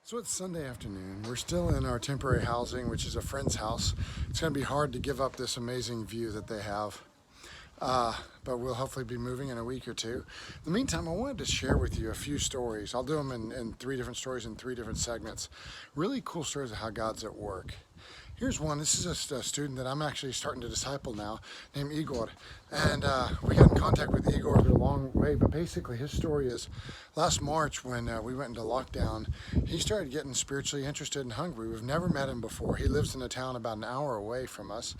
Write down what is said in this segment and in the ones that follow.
So it's Sunday afternoon. We're still in our temporary housing, which is a friend's house. It's going to be hard to give up this amazing view that they have, but we'll hopefully be moving in a week or two. In the meantime, I wanted to share with you a few stories. I'll do them in three different stories in three different segments. Really cool stories of how God's at work. Here's one. This is a student that I'm actually starting to disciple now, named Igor. And we got in contact with Igor for a long way, but basically his story is last March when we went into lockdown, he started getting spiritually interested and hungry. We've never met him before. He lives in a town about an hour away from us.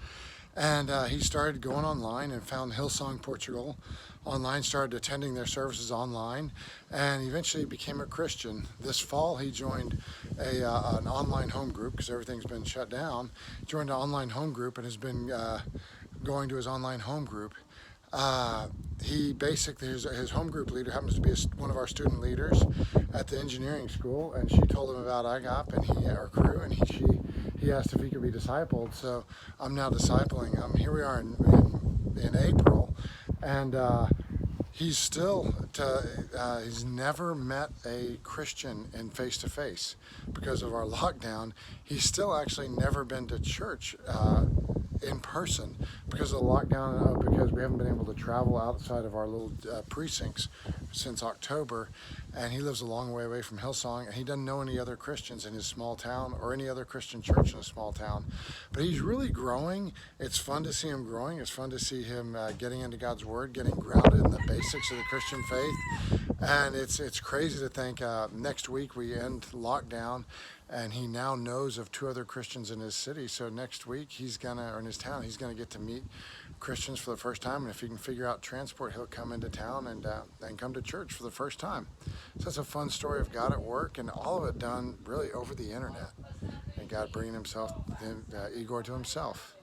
And he started going online and found Hillsong Portugal online, started attending their services online, and eventually became a Christian. This fall he joined an online home group because everything's been shut down. Joined an online home group and has been going to his online home group. He basically, his home group leader happens to be one of our student leaders at the engineering school, and she told him about IGOP and our crew, and he asked if he could be discipled. So I'm now discipling him. Here we are in April, and he's still he's never met a Christian in face-to-face because of our lockdown. He's still actually never been to church in person because of the lockdown, because we haven't been able to travel outside of our little precincts since October. And he lives a long way away from Hillsong, and he doesn't know any other Christians in his small town or any other Christian church in a small town. But he's really growing. It's fun to see him growing. It's fun to see him getting into God's Word, getting grounded in the basics of the Christian faith. And it's crazy to think next week we end lockdown, and he now knows of two other Christians in his city. So next week or in his town, he's gonna get to meet Christians for the first time. And if he can figure out transport, he'll come into town and come to church for the first time. So that's a fun story of God at work, and all of it done really over the internet, and God bringing Igor to himself.